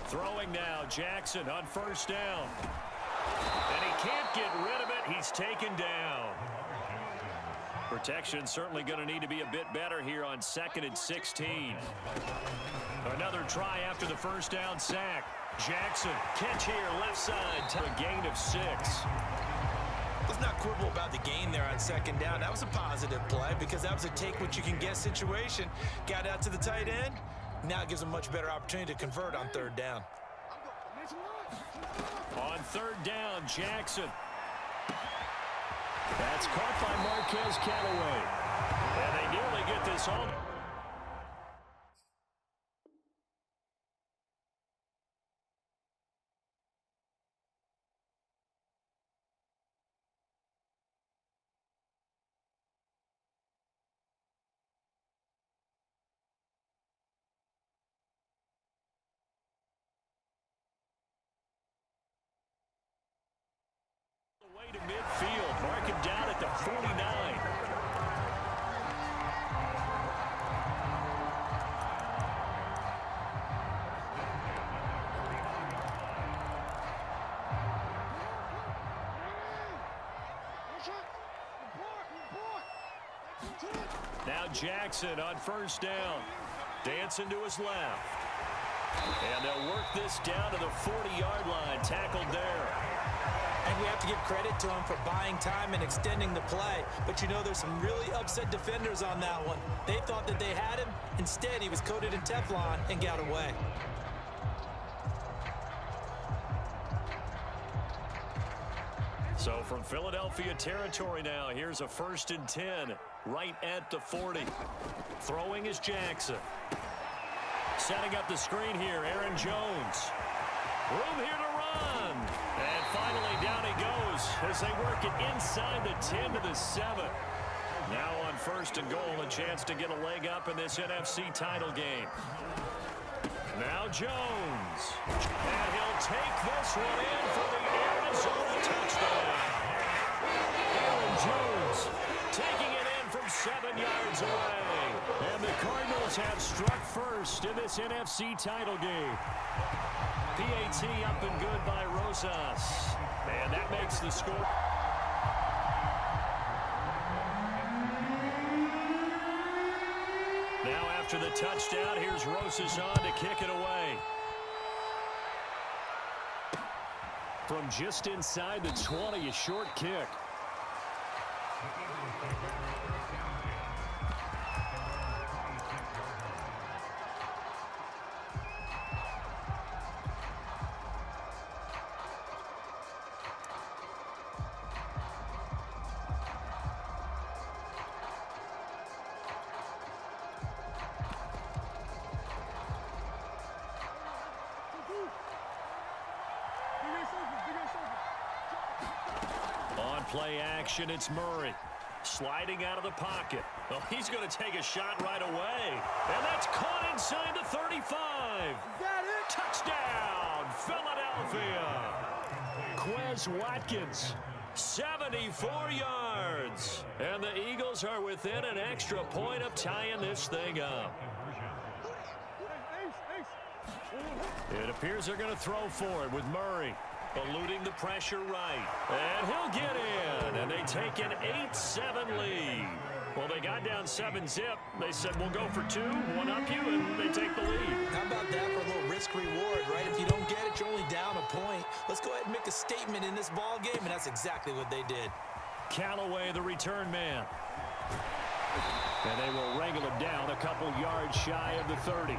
Throwing now, Jackson on first down. And he can't get rid of it. He's taken down. Protection certainly going to need to be a bit better here on 2nd and 16. Another try after the first down sack. Jackson, catch here, left side, to a gain of 6. Let's not quibble about the gain there on 2nd down. That was a positive play because that was a take-what-you-can-get situation. Got out to the tight end. Now it gives them a much better opportunity to convert on 3rd down. On 3rd down, Jackson. That's caught by Marquez Callaway. And they nearly get this home. Way to midfield. Mark him down at the 49. Now Jackson on first down. Dancing to his left. And they'll work this down to the 40-yard line. Tackled there. And we have to give credit to him for buying time and extending the play. But you know, there's some really upset defenders on that one. They thought that they had him. Instead, he was coated in Teflon and got away. So from Philadelphia territory now, here's a 1st and 10 right at the 40. Throwing is Jackson. Setting up the screen here, Aaron Jones. Room here to run. And finally down he goes as they work it inside the 10 to the 7. Now on 1st and goal, a chance to get a leg up in this NFC title game. Now Jones. And he'll take this one in for the Arizona touchdown. Aaron Jones taking it in from 7 yards away. And the Cardinals have struck first in this NFC title game. PAT up and good by Rosas. And that makes the score. Now after the touchdown, here's Rosas on to kick it away. From just inside the 20, a short kick. Play action, it's Murray. Sliding out of the pocket. Well, he's going to take a shot right away. And that's caught inside the 35. Got it. Touchdown, Philadelphia. Quez Watkins, 74 yards. And the Eagles are within an extra point of tying this thing up. It appears they're going to throw for it with Murray. Eluding the pressure right. And he'll get in. And they take an 8-7 lead. Well, they got down 7-zip. They said, we'll go for 2, one up you, and they take the lead. How about that for a little risk-reward, right? If you don't get it, you're only down a point. Let's go ahead and make a statement in this ball game, and that's exactly what they did. Callaway, the return man. And they will wrangle him down a couple yards shy of the 30.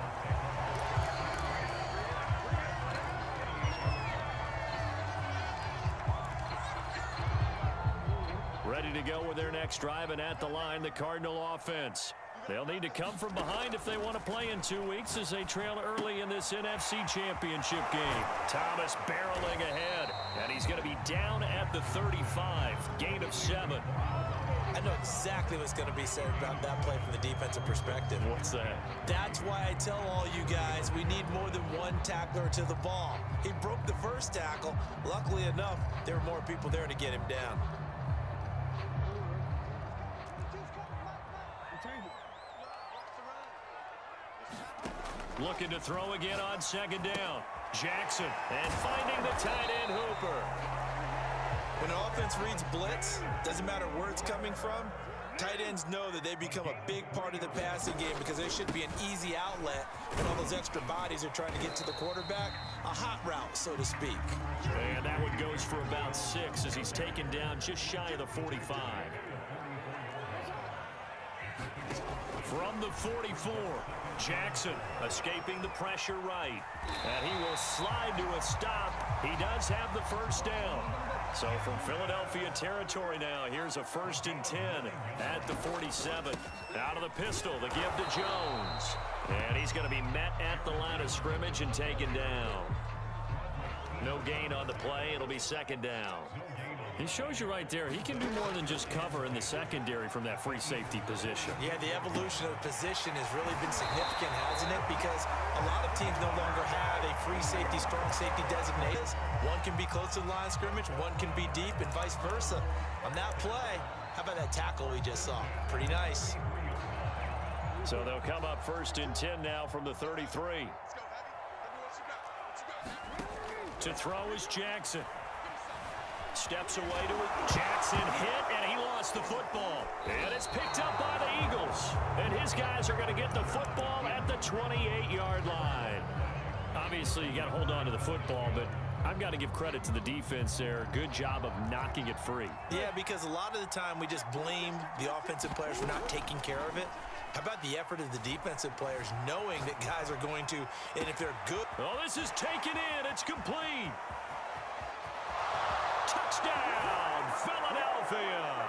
Ready to go with their next drive, and at the line, the Cardinal offense. They'll need to come from behind if they want to play in 2 weeks as they trail early in this NFC Championship game. Thomas barreling ahead, and he's going to be down at the 35, gain of 7. I know exactly what's going to be said about that play from the defensive perspective. What's that? That's why I tell all you guys we need more than one tackler to the ball. He broke the first tackle. Luckily enough, there were more people there to get him down. Looking to throw again on second down. Jackson, and finding the tight end Hooper. When an offense reads blitz, doesn't matter where it's coming from, tight ends know that they become a big part of the passing game because they should be an easy outlet when all those extra bodies are trying to get to the quarterback. A hot route, so to speak. And that one goes for about 6 as he's taken down just shy of the 45. From the 44, Jackson escaping the pressure right. And he will slide to a stop. He does have the first down. So from Philadelphia territory now, here's a 1st and 10 at the 47. Out of the pistol, the give to Jones. And he's going to be met at the line of scrimmage and taken down. No gain on the play. It'll be second down. He shows you right there, he can do more than just cover in the secondary from that free safety position. Yeah, the evolution of the position has really been significant, hasn't it? Because a lot of teams no longer have a free safety, strong safety designated. One can be close to the line of scrimmage, one can be deep, and vice versa. On that play, how about that tackle we just saw? Pretty nice. So they'll come up 1st and 10 now from the 33. To throw is Jackson. Steps away to it. Jackson hit, and he lost the football. And it's picked up by the Eagles. And his guys are going to get the football at the 28-yard line. Obviously, you got to hold on to the football, but I've got to give credit to the defense there. Good job of knocking it free. Yeah, because a lot of the time we just blame the offensive players for not taking care of it. How about the effort of the defensive players knowing that guys are going to, and if they're good. Oh, this is taken in. It's complete. Touchdown, Philadelphia.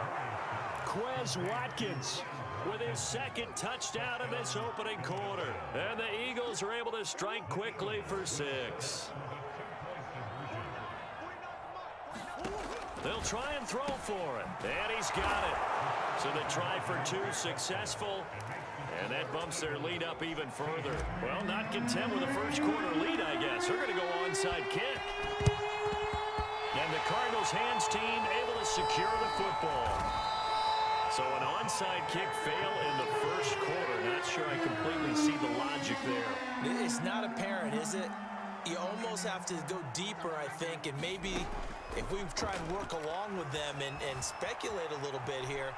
Quez Watkins with his 2nd touchdown of this opening quarter. And the Eagles are able to strike quickly for 6. They'll try and throw for it. And he's got it. So the try for 2 successful. And that bumps their lead up even further. Well, not content with a first quarter lead, I guess. They're going to go onside kick. And the Cardinals' hands team able to secure the football. So an onside kick fail in the first quarter. Not sure I completely see the logic there. It's not apparent, is it? You almost have to go deeper, I think, and maybe if we try and work along with them and speculate a little bit here,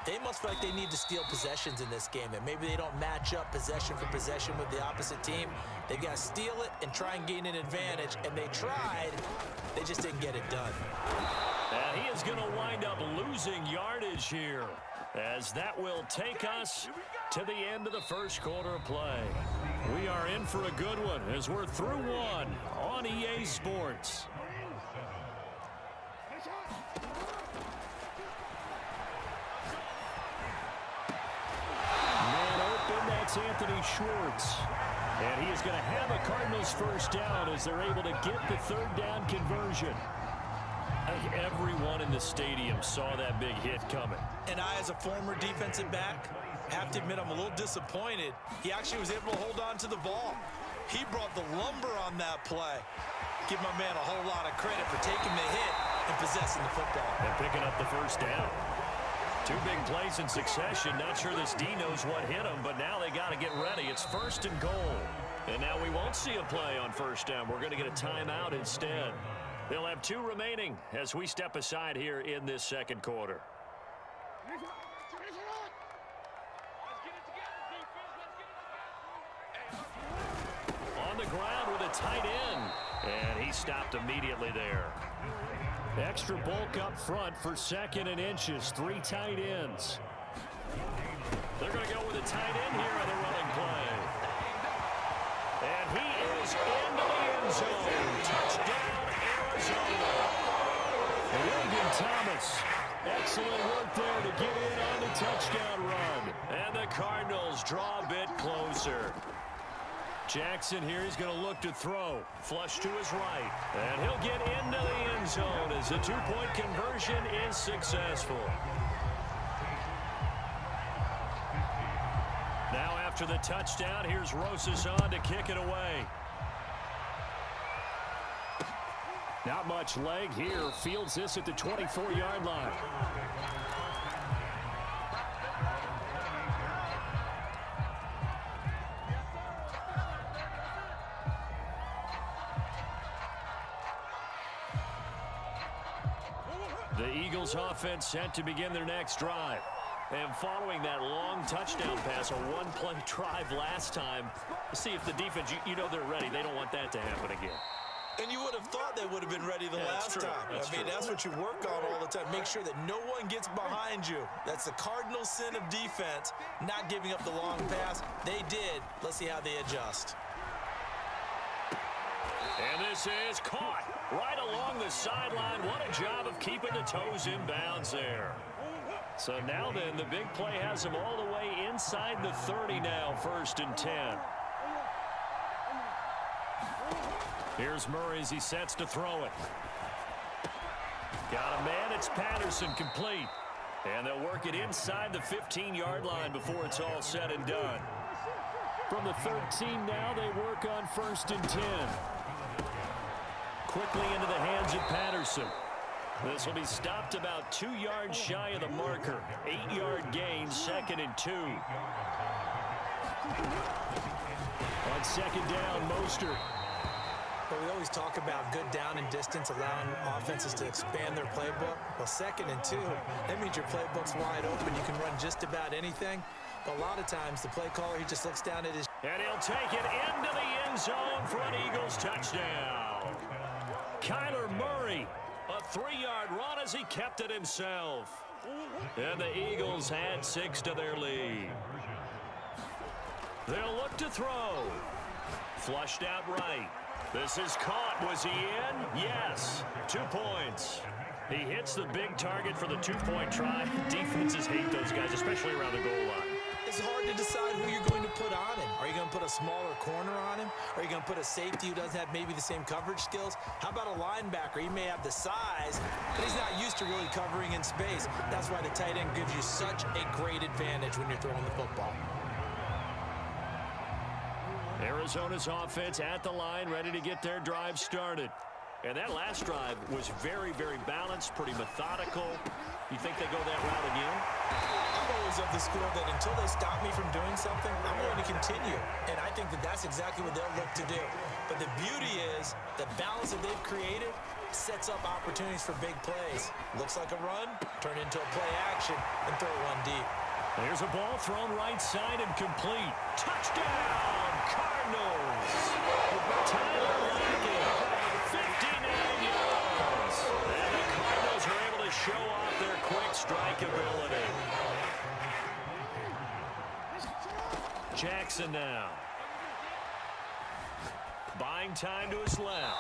they must feel like they need to steal possessions in this game, and maybe they don't match up possession for possession with the opposite team. They've got to steal it and try and gain an advantage, and they tried. They just didn't get it done. And he is going to wind up losing yardage here, as that will take us to the end of the first quarter of play. We are in for a good one as we're through one on EA Sports. That's Anthony Schwartz. And he is going to have a Cardinals first down as they're able to get the 3rd down conversion. I think everyone in the stadium saw that big hit coming. And I, as a former defensive back, have to admit I'm a little disappointed. He actually was able to hold on to the ball. He brought the lumber on that play. Give my man a whole lot of credit for taking the hit and possessing the football. And picking up the first down. 2 big plays in succession. Not sure this D knows what hit him, but now they got to get ready. It's 1st and goal. And now we won't see a play on first down. We're going to get a timeout instead. They'll have 2 remaining as we step aside here in this second quarter. On the ground with a tight end. And he stopped immediately there. Extra bulk up front for 2nd and inches. 3 tight ends. They're going to go with a tight end here on the running play. And he is into the end zone. Touchdown, Arizona. Logan Thomas. Excellent work there to get in on the touchdown run. And the Cardinals draw a bit closer. Jackson here, he's going to look to throw. Flush to his right. And he'll get into the end zone as the 2-point conversion is successful. Now after the touchdown, here's Rosas on to kick it away. Not much leg here. Fields this at the 24-yard line. The Eagles offense set to begin their next drive. And following that long touchdown pass, a one-play drive last time, see if the defense, you know they're ready. They don't want that to happen again. And you would have thought they would have been ready the last time. That's what you work on all the time. Make sure that no one gets behind you. That's the cardinal sin of defense, not giving up the long pass. They did. Let's see how they adjust. And this is caught right along the sideline. What a job of keeping the toes in bounds there. So now then, the big play has him all the way inside the 30 now, 1st and 10. Here's Murray as he sets to throw it. Got a man, it's Patterson, complete. And they'll work it inside the 15-yard line before it's all said and done. From the 13 now, they work on 1st and 10. Quickly into the hands of Patterson. This will be stopped about 2 yards shy of the marker. 8-yard gain, 2nd and 2. On 2nd down, Mostert. Well, we always talk about good down and distance, allowing offenses to expand their playbook. Well, 2nd and 2, that means your playbook's wide open. You can run just about anything. But a lot of times, the play caller, he just looks down at his... And he'll take it into the end zone for an Eagles touchdown. Kyler Murray, a 3-yard run as he kept it himself. And the Eagles add 6 to their lead. They'll look to throw. Flushed out right. This is caught. Was he in? Yes. 2 points. He hits the big target for the 2-point try. Defenses hate those guys, especially around the goal line. It's hard to decide who you're going to put on him. Are you going to put a smaller corner on him? Are you going to put a safety who doesn't have maybe the same coverage skills? How about a linebacker? He may have the size, but he's not used to really covering in space. That's why the tight end gives you such a great advantage when you're throwing the football. Arizona's offense at the line, ready to get their drive started. And that last drive was very, very balanced, pretty methodical. You think they go that route again? I'm always of the school that until they stop me from doing something, I'm going to continue. And I think that that's exactly what they'll look to do. But the beauty is the balance that they've created sets up opportunities for big plays. Looks like a run, turn into a play action, and throw one deep. There's a ball thrown right side and complete. Touchdown, Cardinals. Tyler Lockett, 59 yards. And the Cardinals are able to show off their quick strike ability. Jackson now. Buying time to his left.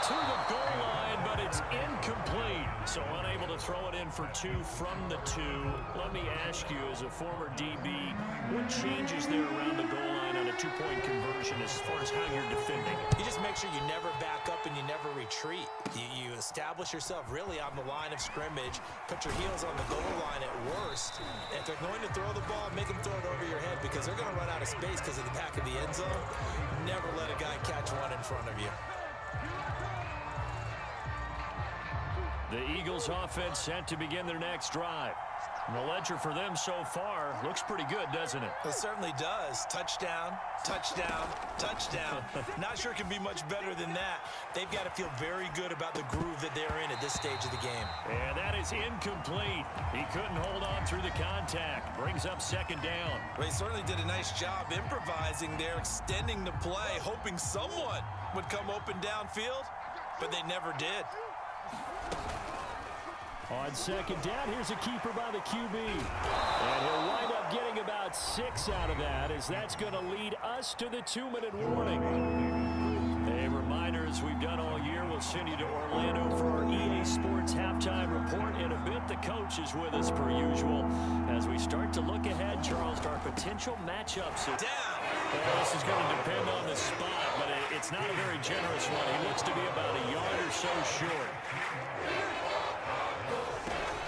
To the goal line, but it's incomplete. So unable to throw it in for 2 from the 2. Let me ask you, as a former DB, what changes there around the goal line on a 2-point conversion as far as how you're defending? You just make sure you never back up and you never retreat. You establish yourself really on the line of scrimmage, put your heels on the goal line at worst. And if they're going to throw the ball, make them throw it over your head because they're going to run out of space because of the back of the end zone. Never let a guy catch one in front of you. The Eagles offense set to begin their next drive. And the ledger for them so far looks pretty good, doesn't it? It certainly does. Touchdown, touchdown, touchdown. Not sure it can be much better than that. They've got to feel very good about the groove that they're in at this stage of the game. And that is incomplete. He couldn't hold on through the contact. Brings up 2nd down. Well, he certainly did a nice job improvising there, extending the play, hoping someone would come open downfield, but they never did. On 2nd down, here's a keeper by the QB. And he'll wind up getting about 6 out of that, as that's going to lead us to the 2-minute warning. A reminder, as we've done all year, we'll send you to Orlando for our EA Sports halftime report. In a bit, the coach is with us per usual as we start to look ahead, Charles, to our potential matchups. Down. Well, this is going to depend on the spot, but it's not a very generous one. He looks to be about a yard or so short.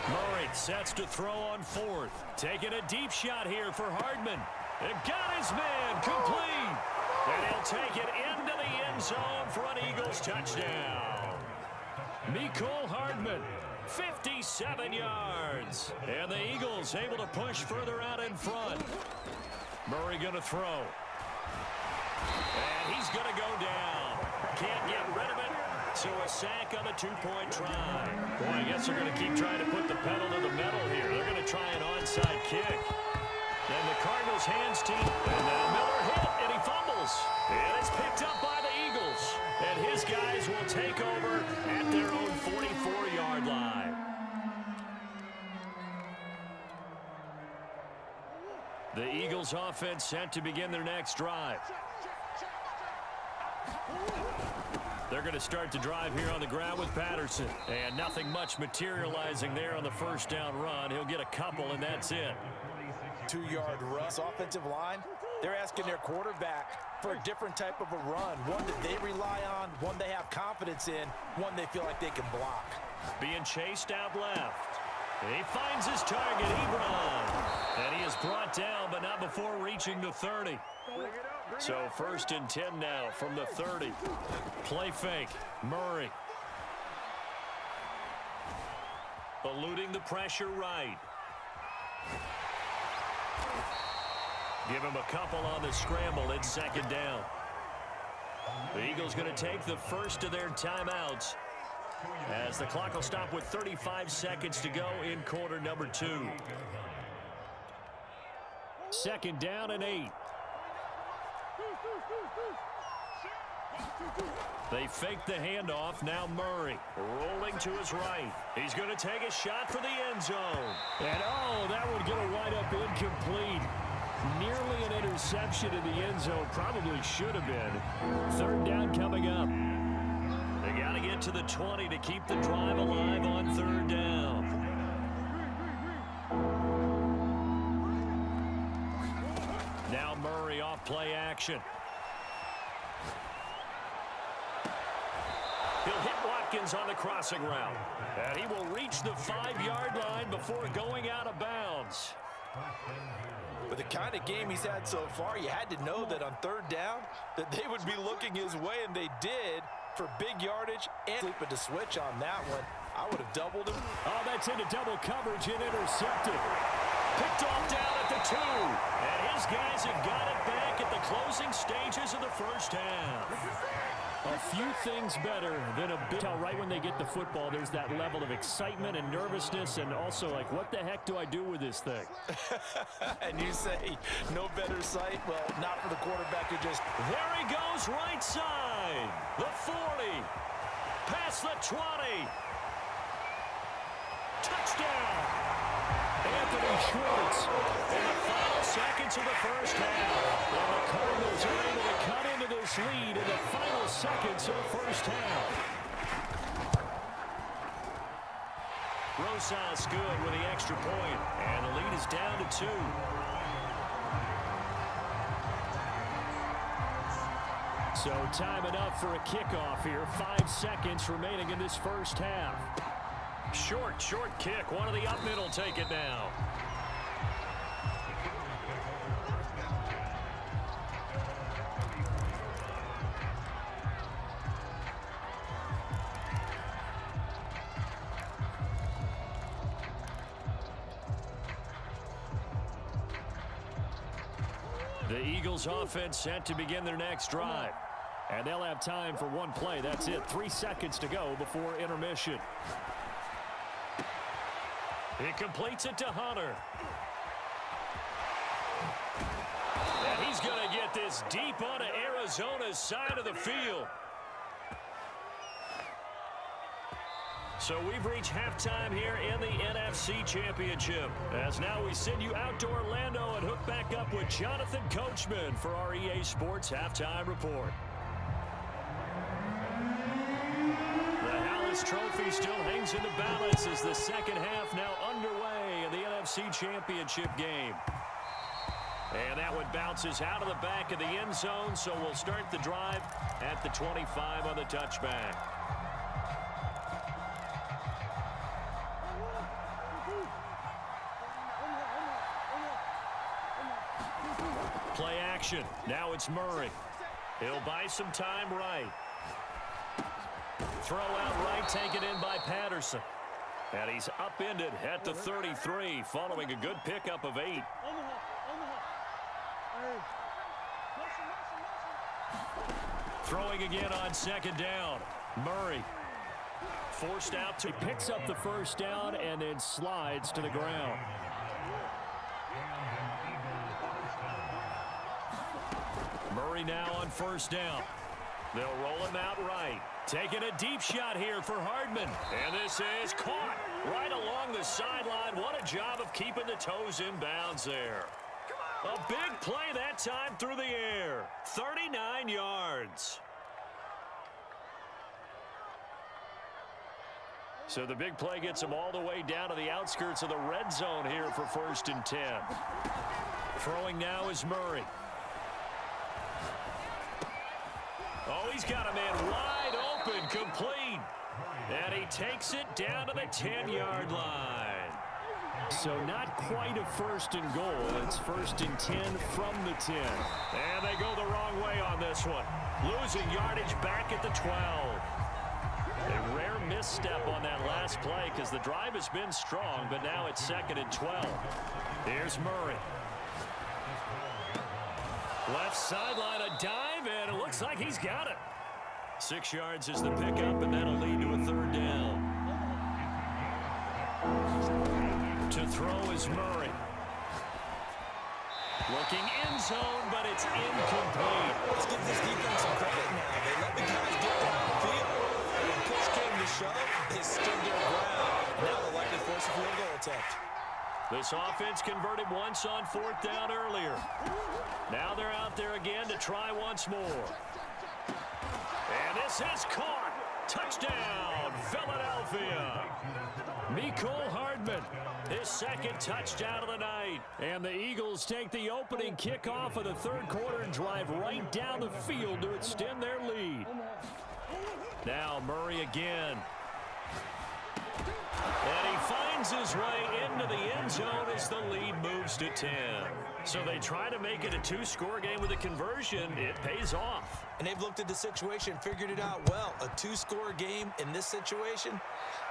Murray sets to throw on 4th. Taking a deep shot here for Hardman. And got his man complete. And he'll take it into the end zone for an Eagles touchdown. Mecole Hardman, 57 yards. And the Eagles able to push further out in front. Murray going to throw. And he's going to go down. Can't get rid of it. So a sack on the two-point try. Boy, I guess they're going to keep trying to put the pedal to the metal here. They're going to try an onside kick. And the Cardinals hands team. And now Miller hit, and he fumbles. And it's picked up by the Eagles. And his guys will take over at their own 44-yard line. The Eagles offense set to begin their next drive. They're going to start the drive here on the ground with Patterson. And nothing much materializing there on the first down run. He'll get a couple, and that's it. 2-yard rush. Offensive line, they're asking their quarterback for a different type of a run. One that they rely on, one they have confidence in, one they feel like they can block. Being chased out left. He finds his target, Ebron. And he is brought down, but not before reaching the 30. So 1st and 10 now from the 30. Play fake. Murray. Eluding the pressure right. Give him a couple on the scramble. It's 2nd down. The Eagles going to take the first of their timeouts as the clock will stop with 35 seconds to go in quarter number 2. 2nd down and 8. They fake the handoff. Now Murray rolling to his right. He's going to take a shot for the end zone. And oh, that would get a wind up incomplete. Nearly an interception in the end zone. Probably should have been. 3rd down coming up. They got to get to the 20 to keep the drive alive on 3rd down. Now Murray off play action. He'll hit Watkins on the crossing route. And he will reach the 5-yard line before going out of bounds. With the kind of game he's had so far, you had to know that on 3rd down that they would be looking his way, and they did for big yardage and sleeping to switch on that one. I would have doubled him. Oh, that's into double coverage and intercepted. Picked off down at the 2. And his guys have got it back at the closing stages of the first half. A few things better than a big tell right when they get the football. There's that level of excitement and nervousness, and also like, what the heck do I do with this thing? And you say, no better sight? Well, not for the quarterback who just... There he goes, right side. The 40. Past the 20. Touchdown. Anthony Schwartz in the final seconds of the first half. And the Cardinals are able to cut into this lead in the final seconds of the first half. Rosas good with the extra point, and the lead is down to 2. So time enough for a kickoff here. 5 seconds remaining in this first half. Short kick. One of the up middle take it now. The Eagles offense set to begin their next drive. And they'll have time for one play. That's it. 3 seconds to go before intermission. He completes it to Hunter. And he's going to get this deep onto Arizona's side of the field. So we've reached halftime here in the NFC Championship. As now we send you out to Orlando and hook back up with Jonathan Coachman for our EA Sports Halftime Report. The Trophy still hangs in the balance as the second half now underway in the NFC Championship game. And that one bounces out of the back of the end zone, so we'll start the drive at the 25 on the touchback. Play action. Now it's Murray. He'll buy some time right. Throw out right, taken in by Patterson. And he's upended at the 33, following a good pickup of 8. Throwing again on second down. Murray forced out to picks up the first down and then slides to the ground. Murray now on first down. They'll roll him out right. Taking a deep shot here for Hardman. And this is caught right along the sideline. What a job of keeping the toes in bounds there. A big play that time through the air. 39 yards. So the big play gets him all the way down to the outskirts of the red zone here for 1st and 10. Throwing now is Murray. Oh, he's got a man wide open, complete. And he takes it down to the 10-yard line. So not quite a 1st and goal. It's 1st and 10 from the 10. And they go the wrong way on this one. Losing yardage back at the 12. A rare misstep on that last play because the drive has been strong, but now it's 2nd and 12. Here's Murray. Left sideline, a dive, and it looks like he's got it. 6 yards is the pickup, and that'll lead to a 3rd down. To throw is Murray. Looking end zone, but it's incomplete. Let's give this defense some credit now. They let the guys get downfield. When push came to shove, they stood their ground. Now they're likely to force a field goal attempt. This offense converted once on 4th down earlier. Now they're out there again to try once more. And this is caught. Touchdown, Philadelphia. Mecole Hardman, his 2nd touchdown of the night. And the Eagles take the opening kickoff of the 3rd quarter and drive right down the field to extend their lead. Now Murray again. And he finds his way into the end zone as the lead moves to 10. So they try to make it a 2-score game with a conversion. It pays off. And they've looked at the situation, figured it out well. A 2-score game in this situation,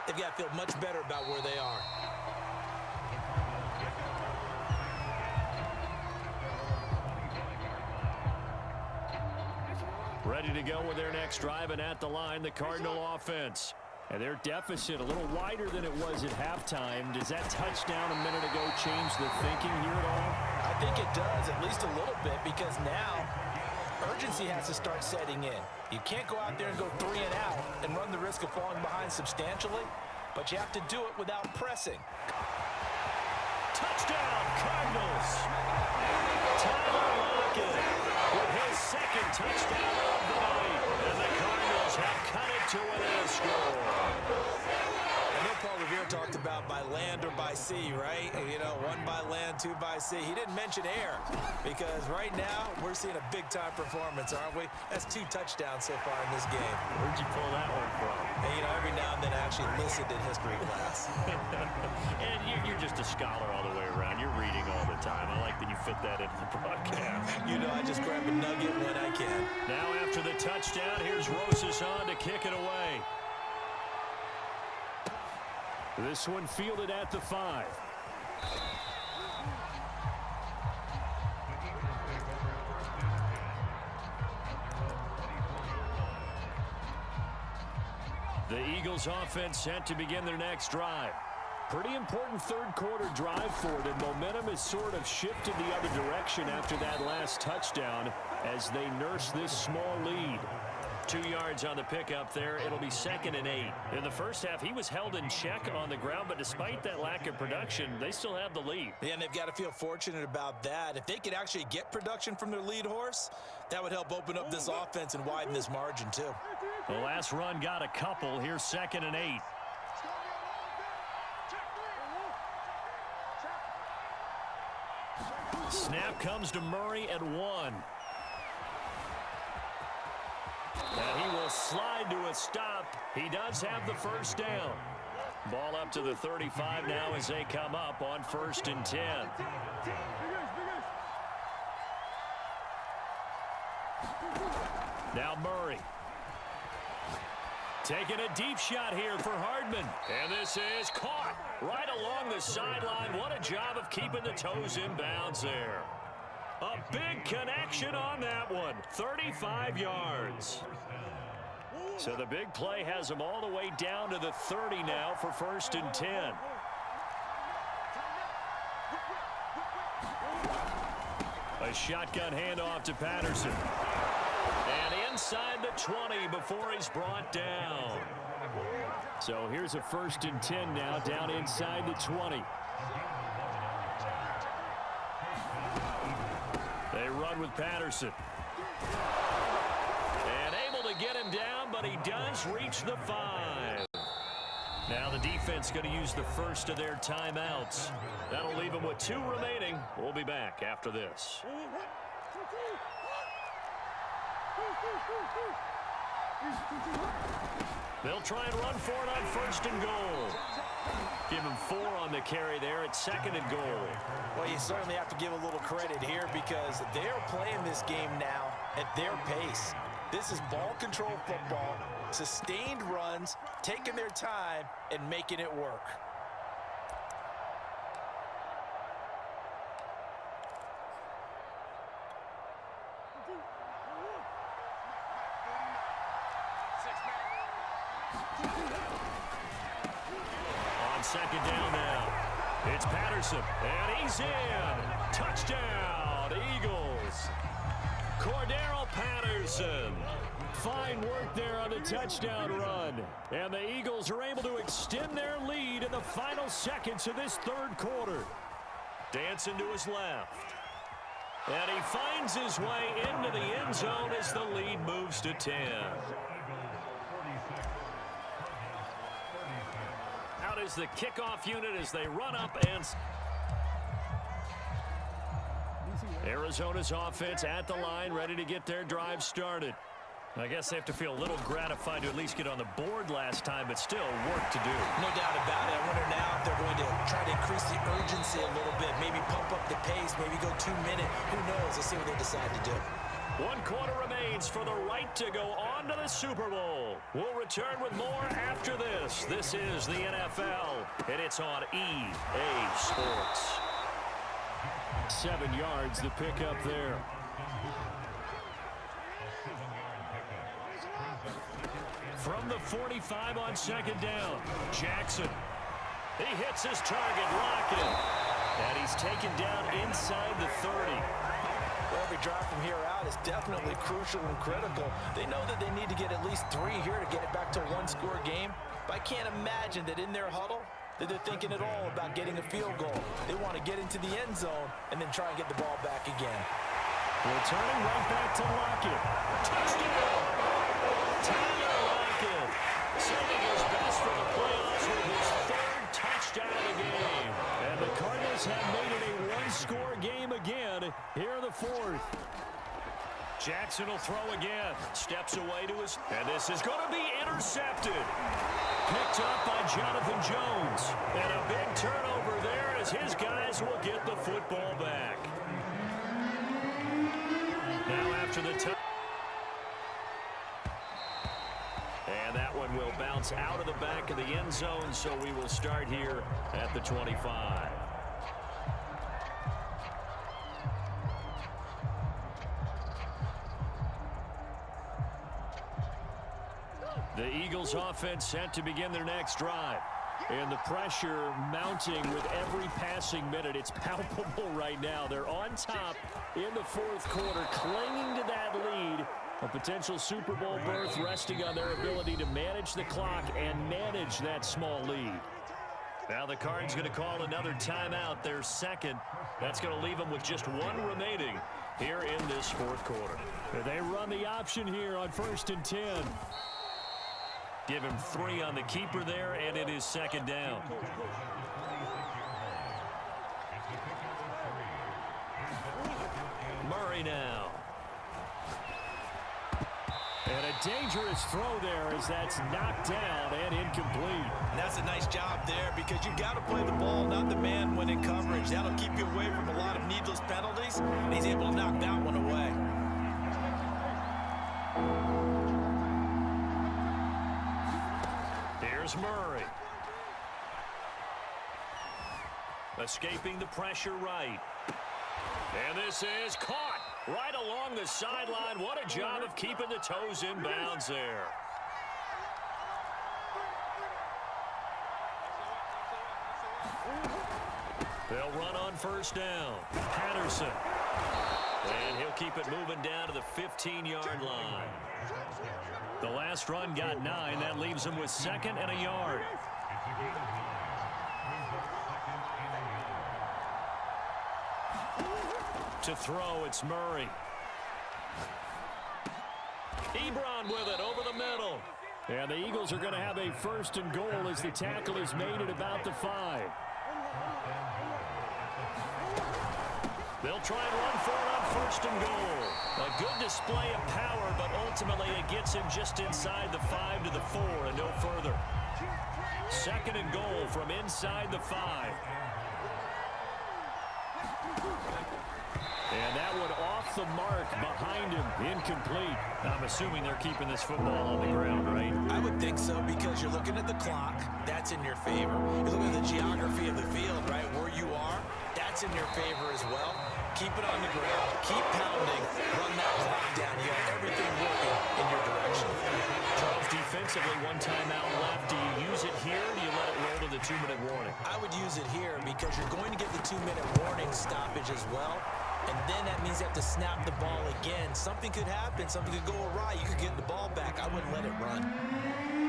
they've got to feel much better about where they are. Ready to go with their next drive, and at the line, the Cardinal offense. And their deficit a little wider than it was at halftime. Does that touchdown a minute ago change the thinking here at all? I think it does, at least a little bit, because now urgency has to start setting in. You can't go out there and go 3 and out and run the risk of falling behind substantially, but you have to do it without pressing. Touchdown, Cardinals! Tyler Lockett with his 2nd touchdown of the night. And the Cardinals have cut it to a score. I know Paul Revere talked about by land or by sea, right? You know, 1 by land, 2 by sea. He didn't mention air because right now we're seeing a big-time performance, aren't we? That's 2 touchdowns so far in this game. Where'd you pull that one from? And, you know, every now and then I actually listened in history class. And you're just a scholar all the way around. You're reading all the time. I like that you fit that into the broadcast. You know, I just grab a nugget when I can. Now after the touchdown, here's Rosas on to kick it away. This one fielded at the 5. The Eagles offense set to begin their next drive. Pretty important 3rd quarter drive for them. Momentum has sort of shifted the other direction after that last touchdown as they nurse this small lead. 2 yards on the pickup there. It'll be 2nd and 8. In the first half, he was held in check on the ground, but despite that lack of production, they still have the lead. Yeah, and they've got to feel fortunate about that. If they could actually get production from their lead horse, that would help open up this offense and widen this margin too. The last run got a couple. Here's 2nd and 8. Snap comes to Murray at 1. And he will slide to a stop. He does have the first down. Ball up to the 35 now as they come up on 1st and 10. Now Murray. Taking a deep shot here for Hardman. And this is caught right along the sideline. What a job of keeping the toes in bounds there. A big connection on that one. 35 yards. So the big play has them all the way down to the 30 now for 1st and 10. A shotgun handoff to Patterson. And inside the 20 before he's brought down. So here's a 1st and 10 now, down inside the 20. They run with Patterson. And able to get him down, but he does reach the 5. Now the defense going to use the first of their timeouts. That'll leave them with 2 remaining. We'll be back after this. They'll try and run for it on 1st and goal. Give him 4 on the carry there at 2nd and goal. Well, you certainly have to give a little credit here because they're playing this game now at their pace. This is ball control football, sustained runs, taking their time, and making it work. On 2nd down now, it's Patterson, and he's in. Touchdown, Eagles. Cordero Patterson. Fine work there on the touchdown run. And the Eagles are able to extend their lead in the final seconds of this 3rd quarter. Dancing to his left. And he finds his way into the end zone as the lead moves to 10. Out is the kickoff unit as they run up and... Arizona's offense at the line, ready to get their drive started. I guess they have to feel a little gratified to at least get on the board last time, but still work to do. No doubt about it. I wonder now if they're going to try to increase the urgency a little bit, maybe pump up the pace, maybe go 2 minute. Who knows? Let's see what they decide to do. 1 quarter remains for the right to go on to the Super Bowl. We'll return with more after this. This is the NFL, and it's on EA Sports. 7 yards to pick up there. From the 45 on 2nd down, Jackson. He hits his target, Lockett. And he's taken down inside the 30. Well, every drive from here out is definitely crucial and critical. They know that they need to get at least 3 here to get it back to a 1-score game. But I can't imagine that in their huddle that they're thinking at all about getting a field goal. They want to get into the end zone and then try and get the ball back again. Returning right back to Lockett. Touchdown! Tyler Lockett saving his best for the playoffs with his 3rd touchdown of the game. And the Cardinals have made it a 1-score game again here in the 4th. Jackson will throw again. Steps away to his... And this is going to be intercepted. Picked up by Jonathan Jones. And a big turnover there as his guys will get the football back. Now after the touch. And that one will bounce out of the back of the end zone, so we will start here at the 25. The Eagles offense set to begin their next drive. And the pressure mounting with every passing minute. It's palpable right now. They're on top in the 4th quarter, clinging to that lead. A potential Super Bowl berth resting on their ability to manage the clock and manage that small lead. Now the Cards going to call another timeout, their 2nd. That's going to leave them with just 1 remaining here in this 4th quarter. They run the option here on 1st and 10. Give him 3 on the keeper there, and it is 2nd down. Murray now. And a dangerous throw there as that's knocked down and incomplete. And that's a nice job there because you've got to play the ball, not the man when in coverage. That'll keep you away from a lot of needless penalties, and he's able to knock that one away. Here's Murray. Escaping the pressure right. And this is caught. Right along the sideline. What a job of keeping the toes in bounds there. They'll run on first down. Patterson. And he'll keep it moving down to the 15-yard line. The last run got 9. That leaves him with 2nd and a yard. To throw, it's Murray. Ebron with it over the middle. And the Eagles are going to have a 1st and goal as the tackle is made at about the 5. They'll try and run for it on 1st and goal. A good display of power, but ultimately it gets him just inside the 5 to the 4 and no further. 2nd and goal from inside the 5. And that one off the mark behind him, incomplete. I'm assuming they're keeping this football on the ground, right? I would think so, because you're looking at the clock. That's in your favor. You're looking at the geography of the field, right? Where you are, that's in your favor as well. Keep it on the ground. Keep pounding. Run that clock down. You have everything working in your direction. Charles, defensively, 1 timeout left. Do you use it here, or do you let it roll to the 2-minute warning? I would use it here because you're going to get the 2-minute warning stoppage as well. And then that means you have to snap the ball again. Something could happen. Something could go awry. You could get the ball back. I wouldn't let it run.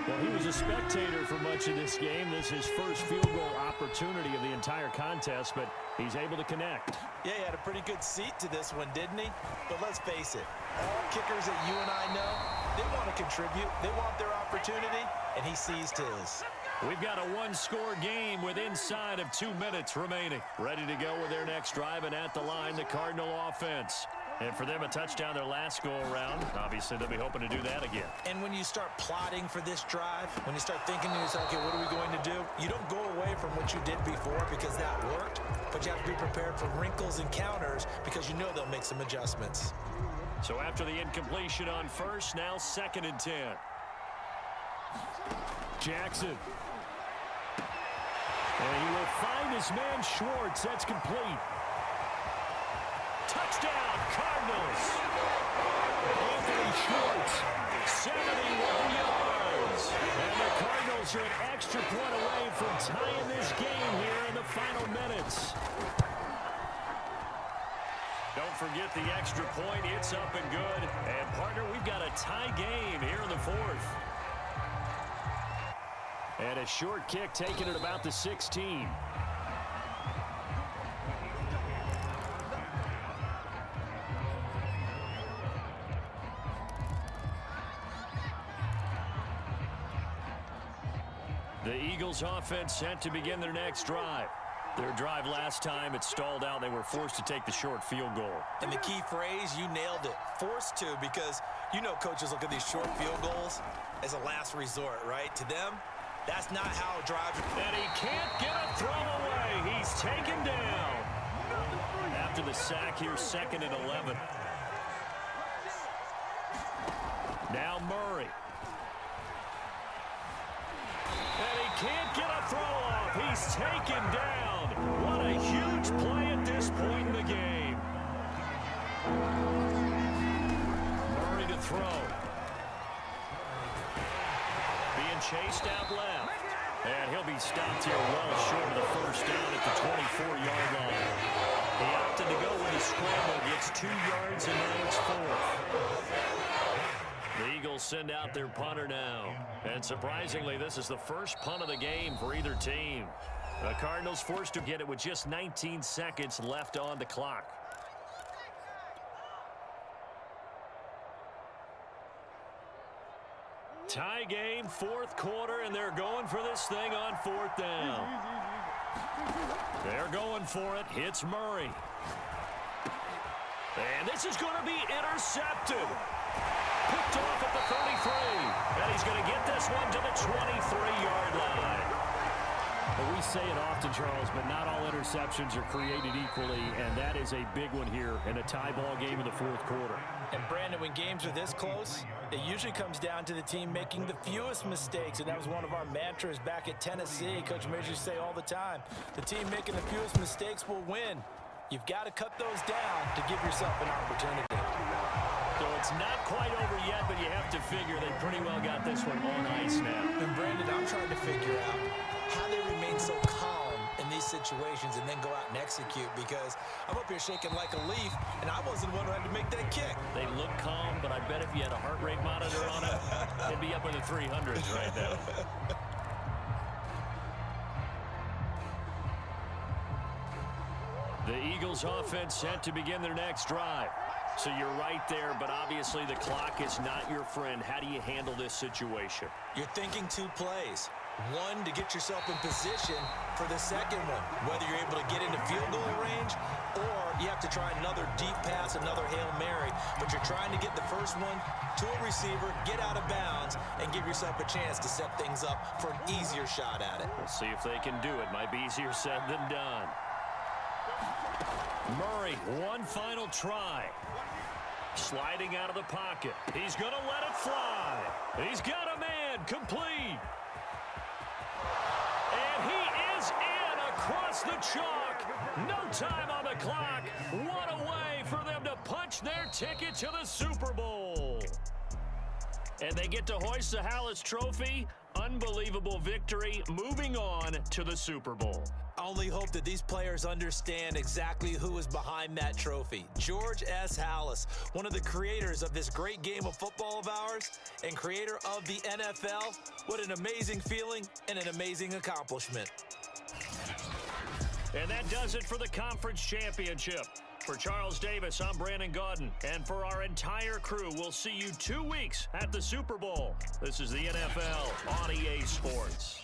Well, he was a spectator for much of this game. This is his first field goal opportunity of the entire contest, but he's able to connect. Yeah, he had a pretty good seat to this one, didn't he? But let's face it, all kickers that you and I know, they want to contribute. They want their opportunity, and he seized his. We've got a 1-score game with inside of 2 minutes remaining. Ready to go with their next drive, and at the line, the Cardinal offense. And for them, a touchdown their last go-around. Obviously, they'll be hoping to do that again. And when you start plotting for this drive, when you start thinking to yourself, okay, what are we going to do? You don't go away from what you did before because that worked, but you have to be prepared for wrinkles and counters because you know they'll make some adjustments. So after the incompletion on first, now 2nd and 10. Jackson. And he will find his man Schwartz. That's complete. Touchdown, Cardinals. Anthony Schwartz, 71 yards. And the Cardinals are an extra point away from tying this game here in the final minutes. Don't forget the extra point. It's up and good. And, partner, we've got a tie game here in the 4th. And a short kick taken at about the 16. The Eagles offense set to begin their next drive. Their drive last time, it stalled out. They were forced to take the short field goal. And the key phrase, you nailed it. Forced to, because you know coaches look at these short field goals as a last resort, right? To them, that's not how drives. And he can't get a throw away. He's taken down. After the sack here, 2nd and 11. Now Murray. And he can't get a throw off. He's taken down. What a huge play at this point in the game. Murray to throw. Being chased out left. And he'll be stopped here well short of the first down at the 24-yard line. He opted to go with a scramble. Gets 2 yards, and now it's 4th. The Eagles send out their punter now. And surprisingly, this is the first punt of the game for either team. The Cardinals forced to get it with just 19 seconds left on the clock. Tie game, 4th quarter, and they're going for this thing on 4th down. They're going for it. It's Murray. And this is going to be intercepted. Picked off at the 33. And he's going to get this one to the 23-yard line. Well, we say it often, Charles, but not all interceptions are created equally, and that is a big one here in a tie ball game in the 4th quarter. And, Brandon, when games are this close, it usually comes down to the team making the fewest mistakes, and that was one of our mantras back at Tennessee. Coach Major say all the time, the team making the fewest mistakes will win. You've got to cut those down to give yourself an opportunity. So it's not quite over yet, but you have to figure they pretty well got this one on ice now. And Brandon, I'm trying to figure out how they remain so calm in these situations and then go out and execute, because I'm up here shaking like a leaf, and I wasn't the one who had to make that kick. They look calm, but I bet if you had a heart rate monitor on it, it'd be up in the 300s right now. The Eagles offense set to begin their next drive. So you're right there, but obviously the clock is not your friend. How do you handle this situation? You're thinking 2 plays. One, to get yourself in position for the second one, whether you're able to get into field goal range or you have to try another deep pass, another Hail Mary, but you're trying to get the first one to a receiver, get out of bounds, and give yourself a chance to set things up for an easier shot at it. We'll see if they can do it. Might be easier said than done. Murray, one final try. Sliding out of the pocket. He's going to let it fly. He's got a man complete. And he is in across the chalk. No time on the clock. What a way for them to punch their ticket to the Super Bowl. And they get to hoist the Hallis Trophy. Unbelievable victory. Moving on to the Super Bowl. I only hope that these players understand exactly who is behind that trophy. George S. Hallis, one of the creators of this great game of football of ours and creator of the NFL. What an amazing feeling and an amazing accomplishment. And that does it for the conference championship. For Charles Davis, I'm Brandon Gaudin. And for our entire crew, we'll see you 2 weeks at the Super Bowl. This is the NFL on EA Sports.